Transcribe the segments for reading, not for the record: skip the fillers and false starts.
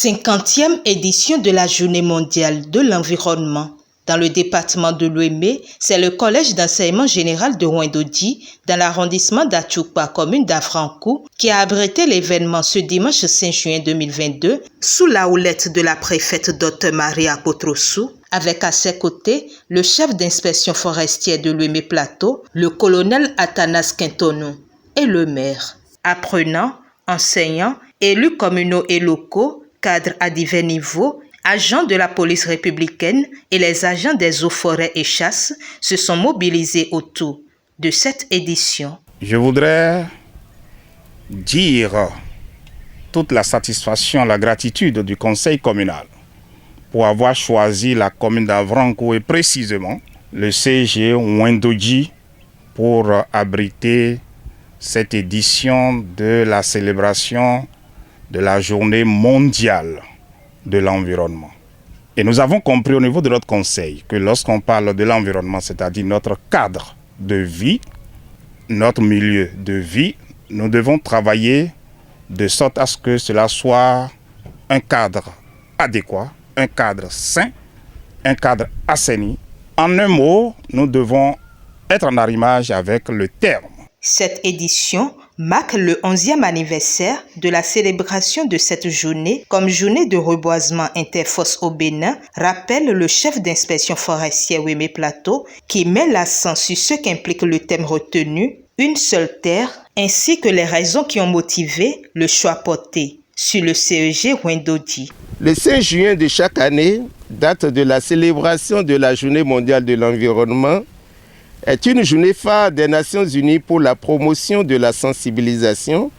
50e édition de la Journée mondiale de l'environnement. Dans le département de Lomé, c'est le collège d'enseignement général de Ouindodi, dans l'arrondissement d'Atchoupa, commune d'Afrankou, qui a abrité l'événement ce dimanche 5 juin 2022, sous la houlette de la préfète Dr Marie Apotrossou, avec à ses côtés le chef d'inspection forestière de Lomé Plateau, le colonel Athanas Quintonou, et le maire. Apprenants, enseignants, élus communaux et locaux, cadres à divers niveaux, agents de la police républicaine et les agents des eaux, forêts et chasses se sont mobilisés autour de cette édition. Je voudrais dire toute la satisfaction, la gratitude du conseil communal pour avoir choisi la commune d'Afrankou et précisément le CG Ouindodi pour abriter cette édition de la célébration de la journée mondiale de l'environnement. Et nous avons compris au niveau de notre conseil que lorsqu'on parle de l'environnement, c'est-à-dire notre cadre de vie, notre milieu de vie, nous devons travailler de sorte à ce que cela soit un cadre adéquat, un cadre sain, un cadre assaini. En un mot, nous devons être en arrimage avec le terme. Cette édition marque le 11e anniversaire de la célébration de cette journée comme journée de reboisement interforce au Bénin, rappelle le chef d'inspection forestière Lomé Plateau qui met l'accent sur ce qu'implique le thème retenu, une seule terre, ainsi que les raisons qui ont motivé le choix porté sur le CEG Ouindodi. Le 5 juin de chaque année, date de la célébration de la Journée mondiale de l'environnement, est une journée phare des Nations Unies pour la promotion de la sensibilisation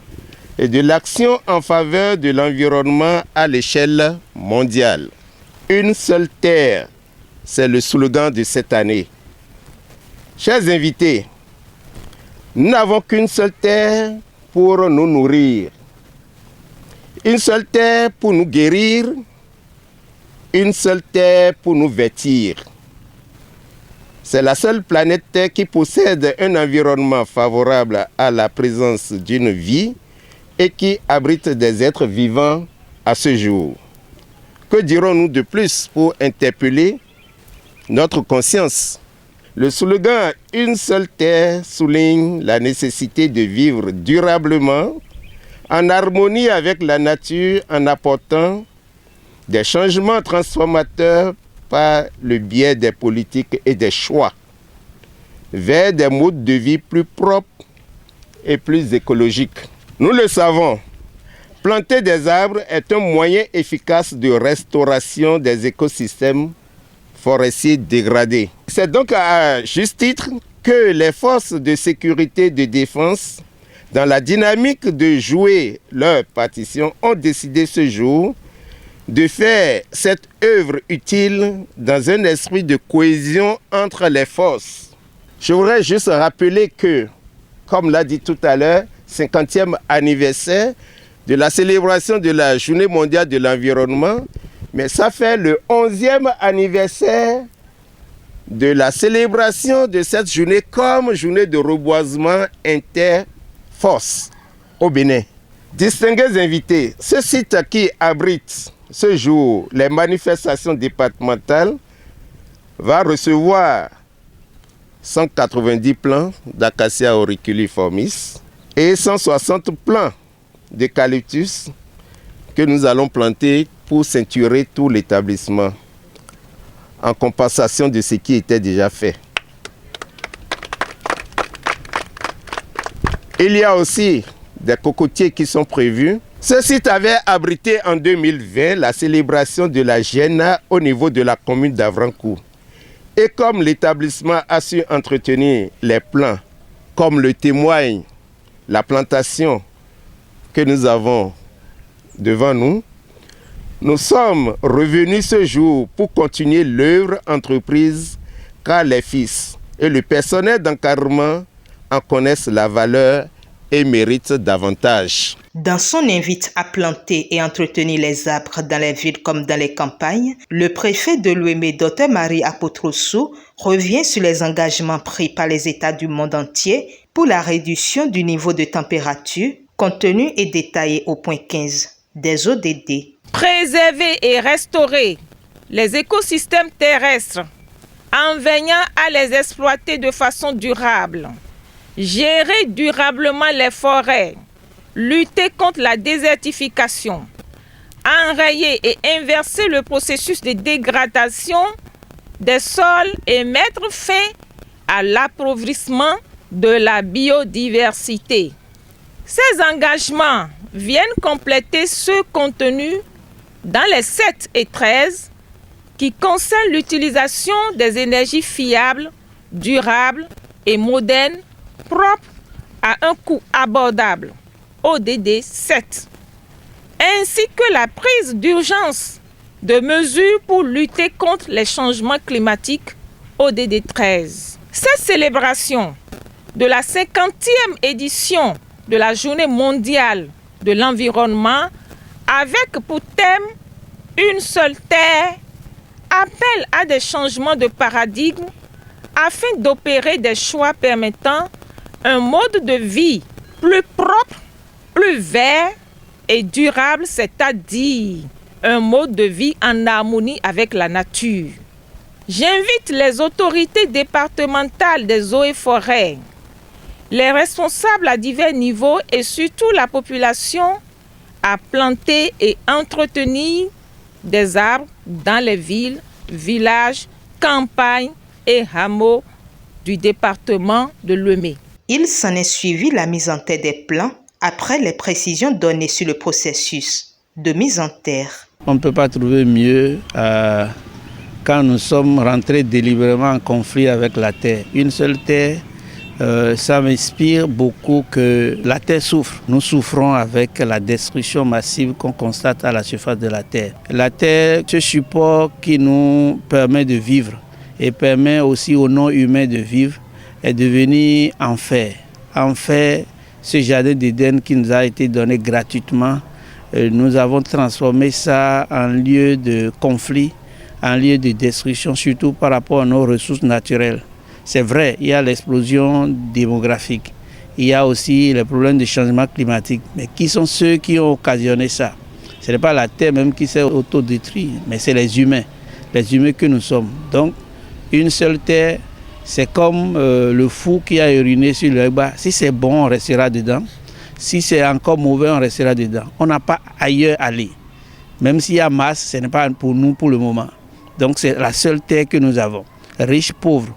et de l'action en faveur de l'environnement à l'échelle mondiale. Une seule terre, c'est le slogan de cette année. Chers invités, nous n'avons qu'une seule terre pour nous nourrir, une seule terre pour nous guérir, une seule terre pour nous vêtir. C'est la seule planète Terre qui possède un environnement favorable à la présence d'une vie et qui abrite des êtres vivants à ce jour. Que dirons-nous de plus pour interpeller notre conscience? Le slogan « Une seule Terre » souligne la nécessité de vivre durablement, en harmonie avec la nature, en apportant des changements transformateurs par le biais des politiques et des choix vers des modes de vie plus propres et plus écologiques. Nous le savons, planter des arbres est un moyen efficace de restauration des écosystèmes forestiers dégradés. C'est donc à juste titre que les forces de sécurité et de défense, dans la dynamique de jouer leur partition, ont décidé ce jour de faire cette œuvre utile dans un esprit de cohésion entre les forces. Je voudrais juste rappeler que, comme l'a dit tout à l'heure, 50e anniversaire de la célébration de la Journée mondiale de l'environnement, mais ça fait le 11e anniversaire de la célébration de cette journée comme journée de reboisement interforce au Bénin. Distingués invités, ce site qui abrite ce jour les manifestations départementales va recevoir 190 plants d'acacia auriculiformis et 160 plants d'eucalyptus que nous allons planter pour ceinturer tout l'établissement en compensation de ce qui était déjà fait. Il y a aussi des cocotiers qui sont prévus. Ce site avait abrité en 2020 la célébration de la Géna au niveau de la commune d'Afrankou. Et comme l'établissement a su entretenir les plants, comme le témoigne la plantation que nous avons devant nous, nous sommes revenus ce jour pour continuer l'œuvre entreprise car les fils et le personnel d'encadrement en connaissent la valeur et méritent davantage. Dans son invite à planter et entretenir les arbres dans les villes comme dans les campagnes, le préfet de Lomé, Dr Marie Apotrossou, revient sur les engagements pris par les États du monde entier pour la réduction du niveau de température, contenu et détaillé au point 15 des ODD. préserver et restaurer les écosystèmes terrestres en veillant à les exploiter de façon durable, gérer durablement les forêts, lutter contre la désertification, enrayer et inverser le processus de dégradation des sols et mettre fin à l'appauvrissement de la biodiversité. Ces engagements viennent compléter ceux contenus dans les 7 et 13 qui concernent l'utilisation des énergies fiables, durables et modernes propres à un coût abordable, ODD 7, ainsi que la prise d'urgence de mesures pour lutter contre les changements climatiques, ODD 13. Cette célébration de la 50e édition de la Journée mondiale de l'environnement, avec pour thème une seule terre, appelle à des changements de paradigme afin d'opérer des choix permettant un mode de vie plus propre, plus vert et durable, c'est-à-dire un mode de vie en harmonie avec la nature. J'invite les autorités départementales des eaux et forêts, les responsables à divers niveaux et surtout la population à planter et entretenir des arbres dans les villes, villages, campagnes et hameaux du département de Lomé. Il s'en est suivi la mise en terre des plans après les précisions données sur le processus de mise en terre. On ne peut pas trouver mieux quand nous sommes rentrés délibérément en conflit avec la terre. Une seule terre, ça m'inspire beaucoup que la terre souffre. Nous souffrons avec la destruction massive qu'on constate à la surface de la terre. La terre, ce support qui nous permet de vivre et permet aussi aux non-humains de vivre, est devenu enfer. Enfer, ce jardin d'Éden qui nous a été donné gratuitement, nous avons transformé ça en lieu de conflit, en lieu de destruction, surtout par rapport à nos ressources naturelles. C'est vrai, il y a l'explosion démographique, il y a aussi les problèmes de changement climatique. Mais qui sont ceux qui ont occasionné ça? Ce n'est pas la Terre même qui s'est autodétruite, mais c'est les humains que nous sommes. Donc, une seule Terre, c'est comme le fou qui a uriné sur le bas. Si c'est bon, on restera dedans. Si c'est encore mauvais, on restera dedans. On n'a pas ailleurs à aller. Même s'il y a masse, ce n'est pas pour nous pour le moment. Donc, c'est la seule terre que nous avons. Riches, pauvres,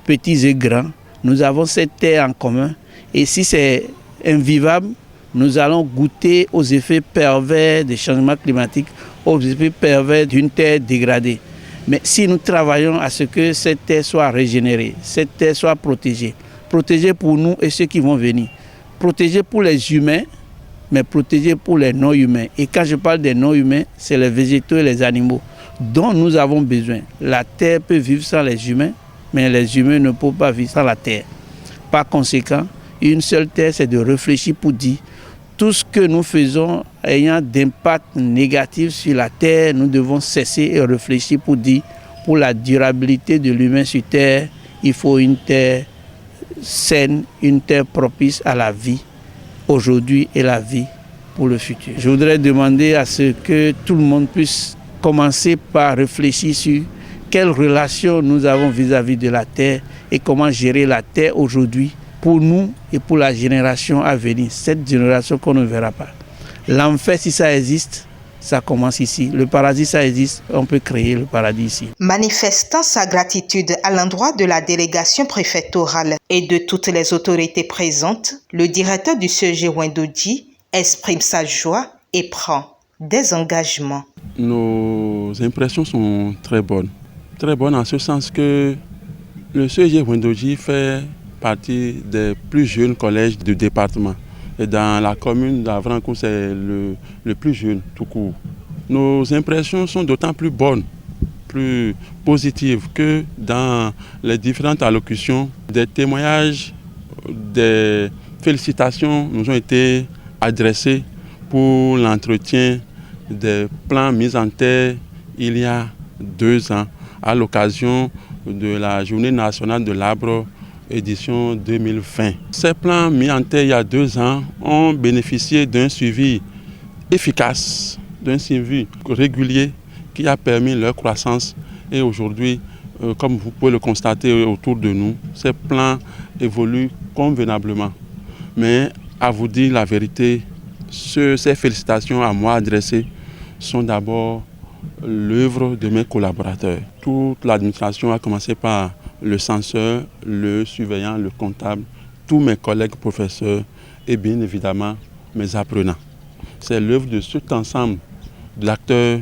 petits et grands, nous avons cette terre en commun. Et si c'est invivable, nous allons goûter aux effets pervers des changements climatiques, aux effets pervers d'une terre dégradée. Mais si nous travaillons à ce que cette terre soit régénérée, cette terre soit protégée, protégée pour nous et ceux qui vont venir, protégée pour les humains, mais protégée pour les non-humains. Et quand je parle des non-humains, c'est les végétaux et les animaux dont nous avons besoin. La terre peut vivre sans les humains, mais les humains ne peuvent pas vivre sans la terre. Par conséquent, une seule terre, c'est de réfléchir pour dire tout ce que nous faisons ayant d'impact négatif sur la terre, nous devons cesser et réfléchir pour dire pour la durabilité de l'humain sur terre, il faut une terre saine, une terre propice à la vie aujourd'hui et la vie pour le futur. Je voudrais demander à ce que tout le monde puisse commencer par réfléchir sur quelle relation nous avons vis-à-vis de la terre et comment gérer la terre aujourd'hui pour nous et pour la génération à venir, cette génération qu'on ne verra pas. L'enfer, si ça existe, ça commence ici. Le paradis, ça existe, on peut créer le paradis ici. Manifestant sa gratitude à l'endroit de la délégation préfectorale et de toutes les autorités présentes, le directeur du CEG Ouindodji exprime sa joie et prend des engagements. Nos impressions sont très bonnes en ce sens que le CEG Ouindodji fait partie des plus jeunes collèges du département. Et dans la commune d'Avrancourt, c'est le plus jeune tout court. Nos impressions sont d'autant plus bonnes, plus positives que dans les différentes allocutions, des témoignages, des félicitations nous ont été adressés pour l'entretien des plans mis en terre il y a 2 ans à l'occasion de la Journée nationale de l'arbre édition 2020. Ces plans mis en terre il y a 2 ans ont bénéficié d'un suivi efficace d'un suivi régulier qui a permis leur croissance. Et aujourd'hui, comme vous pouvez le constater autour de nous, ces plans évoluent convenablement. Mais à vous dire la vérité, ces félicitations à moi adressées sont d'abord l'œuvre de mes collaborateurs. Toute l'administration, a commencé par le censeur, le surveillant, le comptable, tous mes collègues professeurs et bien évidemment mes apprenants. C'est l'œuvre de cet ensemble d'acteurs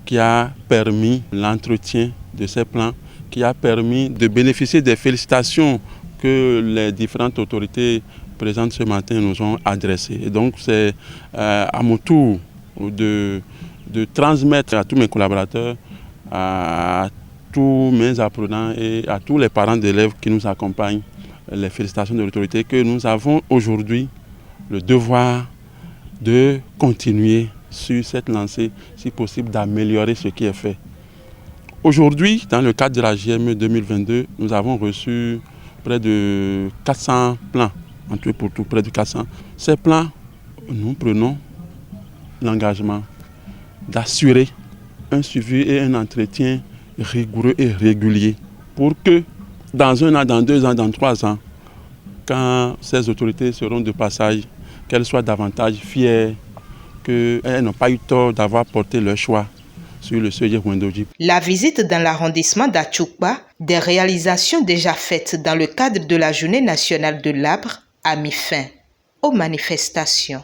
qui a permis l'entretien de ces plans, qui a permis de bénéficier des félicitations que les différentes autorités présentes ce matin nous ont adressées. Et donc c'est à mon tour de transmettre à tous mes collaborateurs, à tous mes apprenants et à tous les parents d'élèves qui nous accompagnent, les félicitations de l'autorité, que nous avons aujourd'hui le devoir de continuer sur cette lancée, si possible d'améliorer ce qui est fait. Aujourd'hui, dans le cadre de la JME 2022, nous avons reçu près de 400 plans, en tout et pour tout, près de 400. Ces plans, nous prenons l'engagement d'assurer un suivi et un entretien rigoureux et régulier pour que dans 1 an, dans 2 ans, dans 3 ans, quand ces autorités seront de passage, qu'elles soient davantage fières qu'elles n'ont pas eu tort d'avoir porté leur choix sur le CEG Rwendo-Dji. La visite dans l'arrondissement d'Achukpa, des réalisations déjà faites dans le cadre de la Journée nationale de l'arbre, a mis fin aux manifestations.